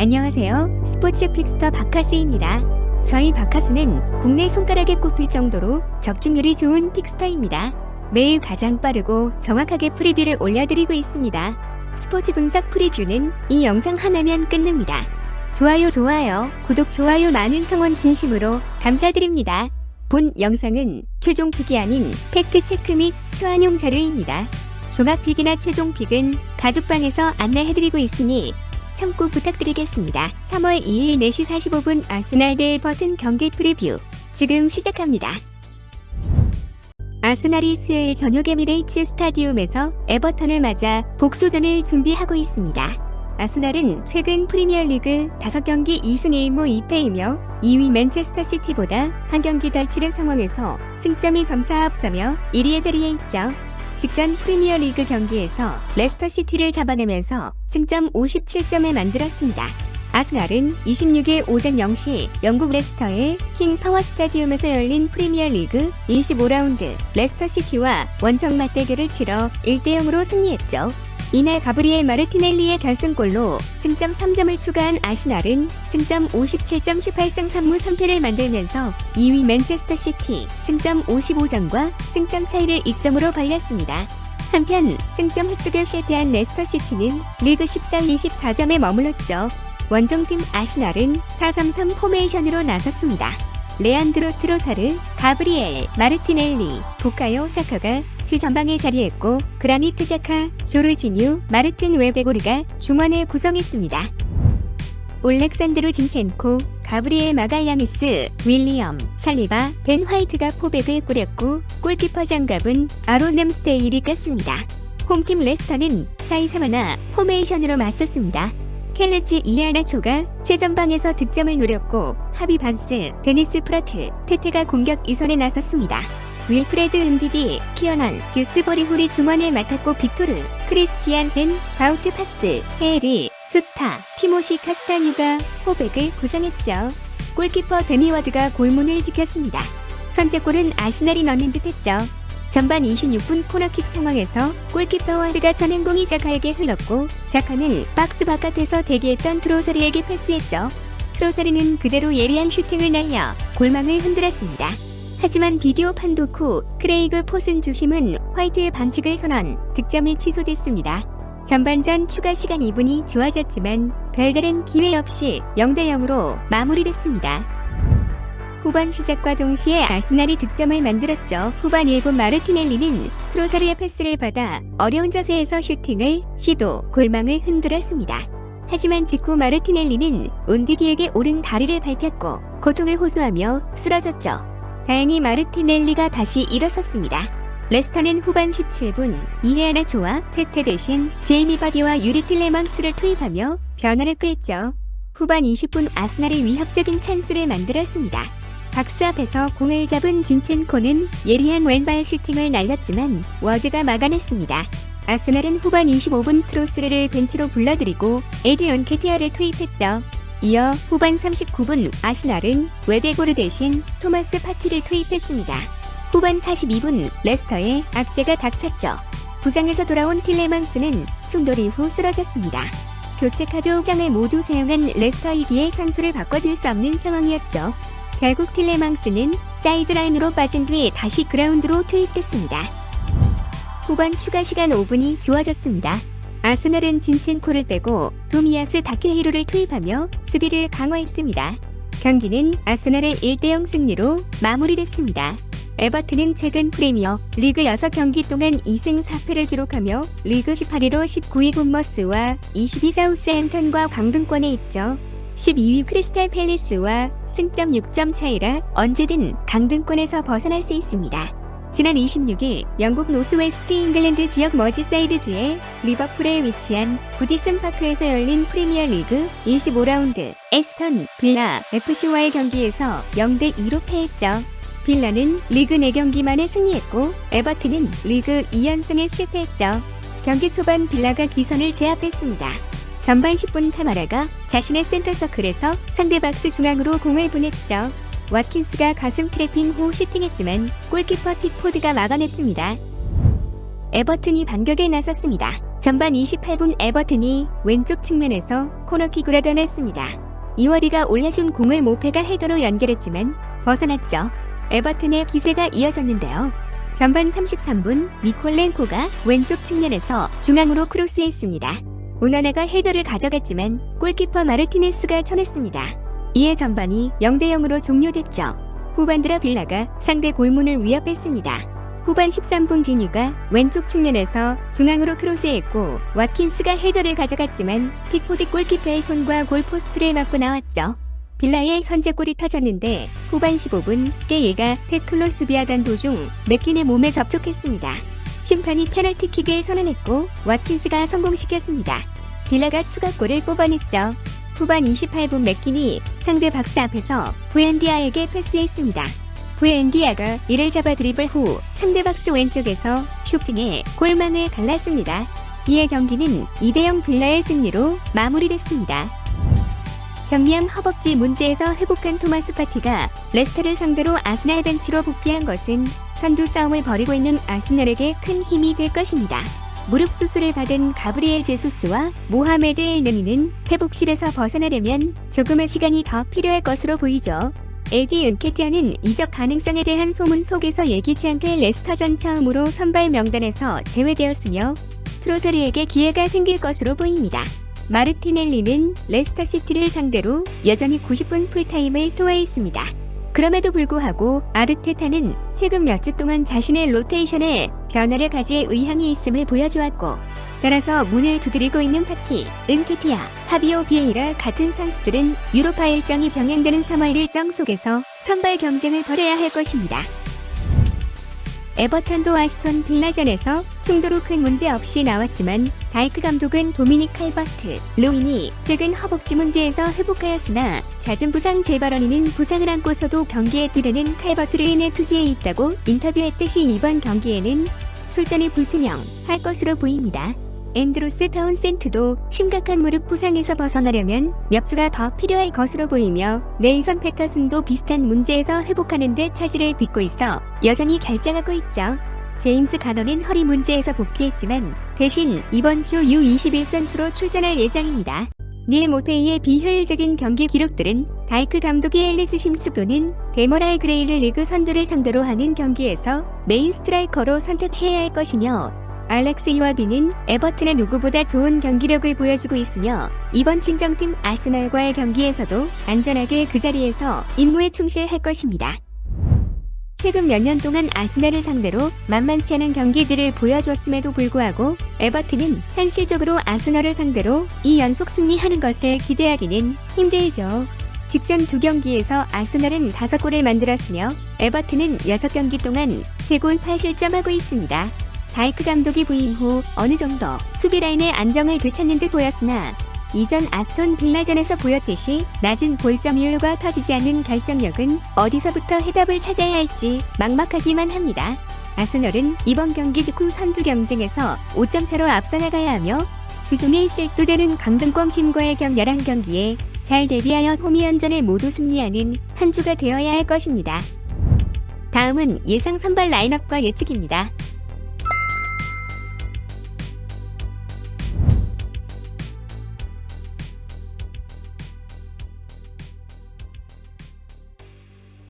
안녕하세요. 스포츠 픽스터 바카스입니다. 저희 바카스는 국내 손가락에 꼽힐 정도로 적중률이 좋은 픽스터입니다. 매일 가장 빠르고 정확하게 프리뷰를 올려드리고 있습니다. 스포츠 분석 프리뷰는 이 영상 하나면 끝납니다. 좋아요, 구독, 좋아요 많은 성원 진심으로 감사드립니다. 본 영상은 최종 픽이 아닌 팩트체크 및 초안용 자료입니다. 종합픽이나 최종 픽은 가족방에서 안내해드리고 있으니 참고 부탁드리겠습니다. 3월 2일 4시 45분 아스날 대 에버튼 경기 프리뷰 지금 시작합니다. 아스날이 수요일 저녁 에미레이츠 스타디움에서 에버턴을 맞아 복수전을 준비하고 있습니다. 아스날은 최근 프리미어리그 5경기 2승 1무 2패이며 2위 맨체스터 시티보다 한 경기 덜 치른 상황에서 승점이 점차 앞서며 1위의 자리에 있죠. 직전 프리미어리그 경기에서 레스터 시티를 잡아내면서 승점 57점을 만들었습니다. 아스날은 26일 오전 0시 영국 레스터의 킹 파워 스타디움에서 열린 프리미어리그 25라운드 레스터 시티와 원정 맞대결을 치러 1대0으로 승리했죠. 이날 가브리엘 마르티넬리의 결승골로 승점 3점을 추가한 아스날은 승점 57점 18승 3무 3패를 만들면서 2위 맨체스터 시티 승점 55점과 승점 차이를 2점으로 벌렸습니다. 한편 승점 획득에 실패한 레스터 시티는 리그 14위 24점에 머물렀죠. 원정팀 아스날은 4-3-3 포메이션으로 나섰습니다. 레안드로 트로사르, 가브리엘, 마르티넬리, 부카요 사카가 지전방에 자리했고 그라니트 자카, 조르지뉴, 마르틴 웨베고르가 중원을 구성했습니다. 올렉산드로 진첸코, 가브리엘 마갈야니스, 윌리엄, 살리바, 벤 화이트가 포백을 꾸렸고 골키퍼 장갑은 아론 램스데일이 꼈습니다. 홈팀 레스터는 4-2-3-1 포메이션으로 맞섰습니다. 켈레치 이아나초가 최전방에서 득점을 노렸고 하비 반스, 데니스 프라트, 테테가 공격 이선에 나섰습니다. 윌프레드 은디디, 키어넌, 듀스버리 홀이 중원을 맡았고 빅토르, 크리스티안센, 바우트 파스, 헤리, 수타, 티모시 카스타뉴가 포백을 구성했죠. 골키퍼 데니워드가 골문을 지켰습니다. 선제골은 아스날이 넣는 듯했죠. 전반 26분 코너킥 상황에서 골키퍼 와드가 전행공이 자카에게 흘렀고 자카는 박스 바깥에서 대기했던 트로사리에게 패스했죠. 트로사리는 그대로 예리한 슈팅을 날려 골망을 흔들었습니다. 하지만 비디오 판독 후 크레이그 포슨 주심은 화이트의 반칙을 선언, 득점이 취소됐습니다. 전반전 추가 시간 2분이 주어졌지만 별다른 기회 없이 0대0으로 마무리됐습니다. 후반 시작과 동시에 아스날이 득점을 만들었죠. 후반 1분 마르티넬리는 트로사르의 패스를 받아 어려운 자세에서 슈팅을 시도, 골망을 흔들었습니다. 하지만 직후 마르티넬리는 운디디에게 오른 다리를 밟혔고 고통을 호소하며 쓰러졌죠. 다행히 마르티넬리가 다시 일어섰습니다. 레스터는 후반 17분 이헤아나초와 테테 대신 제이미 바디와 유리 틸레망스를 투입하며 변화를 꾀했죠. 후반 20분 아스날이 위협적인 찬스를 만들었습니다. 박스 앞에서 공을 잡은 진첸코는 예리한 왼발 슈팅을 날렸지만 워드가 막아냈습니다. 아스날은 후반 25분 트로스르를 벤치로 불러들이고 에디 언케티아를 투입했죠. 이어 후반 39분 아스날은 웨베고르 대신 토마스 파티를 투입했습니다. 후반 42분 레스터의 악재가 닥쳤죠. 부상에서 돌아온 틸레망스는 충돌 이후 쓰러졌습니다. 교체 카드 5장을 모두 사용한 레스터이기에 선수를 바꿔줄 수 없는 상황이었죠. 결국 틸레망스는 사이드라인으로 빠진 뒤 다시 그라운드로 투입됐습니다. 후반 추가 시간 5분이 주어졌습니다. 아스날은 진첸코를 빼고 도미아스 다케히로를 투입하며 수비를 강화했습니다. 경기는 아스날의 1대0 승리로 마무리됐습니다. 에버튼은 최근 프리미어 리그 6경기 동안 2승 4패를 기록하며 리그 18위로 19위 본머스와 20위 사우스햄턴과 강등권에 있죠. 12위 크리스탈 팰리스와 승점 6점 차이라 언제든 강등권에서 벗어날 수 있습니다. 지난 26일 영국 노스웨스트 잉글랜드 지역 머지사이드주의 리버풀에 위치한 구디슨 파크에서 열린 프리미어리그 25라운드 에스턴 빌라 FC와의 경기에서 0대2로 패했죠. 빌라는 리그 4경기 만에 승리했고 에버튼은 리그 2연승에 실패했죠. 경기 초반 빌라가 기선을 제압했습니다. 전반 10분 카마라가 자신의 센터서클에서 상대 박스 중앙으로 공을 보냈죠. 왓킨스가 가슴 트래핑 후 슈팅했지만 골키퍼 틱포드가 막아냈습니다. 에버튼이 반격에 나섰습니다. 전반 28분 에버튼이 왼쪽 측면에서 코너킥으로 떠났습니다. 이월이가 올려준 공을 모페가 헤더로 연결했지만 벗어났죠. 에버튼의 기세가 이어졌는데요. 전반 33분 미콜렌코가 왼쪽 측면에서 중앙으로 크로스했습니다. 오나나가 헤더를 가져갔지만 골키퍼 마르티네스가 쳐냈습니다. 이에 전반이 0대0으로 종료됐죠. 후반 들어 빌라가 상대 골문을 위협했습니다. 후반 13분 디뉴가 왼쪽 측면에서 중앙으로 크로스했고 와킨스가 헤더를 가져갔지만 픽포드 골키퍼의 손과 골포스트를 맞고 나왔죠. 빌라의 선제골이 터졌는데 후반 15분 깨예가 태클로 수비하던 도중 맥킨의 몸에 접촉했습니다. 심판이 페널티킥을 선언했고 와킨스가 성공시켰습니다. 빌라가 추가골을 뽑아냈죠. 후반 28분 맥킨이 상대 박스 앞에서 부엔디아에게 패스했습니다. 부엔디아가 이를 잡아 드리블 후 상대 박스 왼쪽에서 슈팅에 골망을 갈랐습니다. 이에 경기는 2대0 빌라의 승리로 마무리됐습니다. 경미한 허벅지 문제에서 회복한 토마스 파티가 레스터를 상대로 아스날 벤치로 복귀한 것은 선두 싸움을 벌이고 있는 아스날에게 큰 힘이 될 것입니다. 무릎 수술을 받은 가브리엘 제수스와 모하메드 엘네니는 회복실에서 벗어나려면 조금의 시간이 더 필요할 것으로 보이죠. 에디 은케티아는 이적 가능성에 대한 소문 속에서 예기치 않게 레스터전 처음으로 선발 명단에서 제외되었으며 트로사리에게 기회가 생길 것으로 보입니다. 마르티넬리는 레스터시티를 상대로 여전히 90분 풀타임을 소화했습니다. 그럼에도 불구하고 아르테타는 최근 몇 주 동안 자신의 로테이션에 변화를 가질 의향이 있음을 보여주었고 따라서 문을 두드리고 있는 파티, 은케티아, 파비오 비에이라 같은 선수들은 유로파 일정이 병행되는 3월 일정 속에서 선발 경쟁을 벌여야 할 것입니다. 에버턴도 아스톤 빌라전에서 충돌 후 큰 문제 없이 나왔지만 다이크 감독은 도미닉 칼버트 루인이 최근 허벅지 문제에서 회복하였으나 잦은 부상 재발언이는 부상을 안고서도 경기에 들르는 칼버트 루인의 투지에 있다고 인터뷰했듯이 이번 경기에는 출전이 불투명할 것으로 보입니다. 앤드루스 타운센트도 심각한 무릎 부상에서 벗어나려면 몇 주가 더 필요할 것으로 보이며 네이선 패터슨도 비슷한 문제에서 회복하는 데 차질을 빚고 있어 여전히 결장하고 있죠. 제임스 가너는 허리 문제에서 복귀했지만 대신 이번 주 U21 선수로 출전할 예정입니다. 닐 모페이의 비효율적인 경기 기록들은 다이크 감독이 앨리스 심스 또는 데머라이 그레이를 리그 선두를 상대로 하는 경기에서 메인 스트라이커로 선택해야 할 것이며 알렉스 이와비는 에버튼의 누구보다 좋은 경기력을 보여주고 있으며 이번 친정팀 아스날과의 경기에서도 안전하게 그 자리에서 임무에 충실할 것입니다. 최근 몇 년 동안 아스날을 상대로 만만치 않은 경기들을 보여주었음에도 불구하고 에버튼은 현실적으로 아스날을 상대로 2연속 승리하는 것을 기대하기는 힘들죠. 직전 2경기에서 아스날은 5골을 만들었으며 에버튼은 6경기 동안 3골 8실점하고 있습니다. 다이크 감독이 부임 후 어느 정도 수비 라인의 안정을 되찾는 듯 보였으나 이전 아스톤 빌라전에서 보였듯이 낮은 골점율과 터지지 않는 결정력은 어디서부터 해답을 찾아야 할지 막막하기만 합니다. 아스널은 이번 경기 직후 선두 경쟁에서 5점 차로 앞서 나가야 하며 주중에 있을 또 다른 강등권 팀과의 격렬한 경기에 잘 대비하여 홈이연전을 모두 승리하는 한 주가 되어야 할 것입니다. 다음은 예상 선발 라인업과 예측입니다.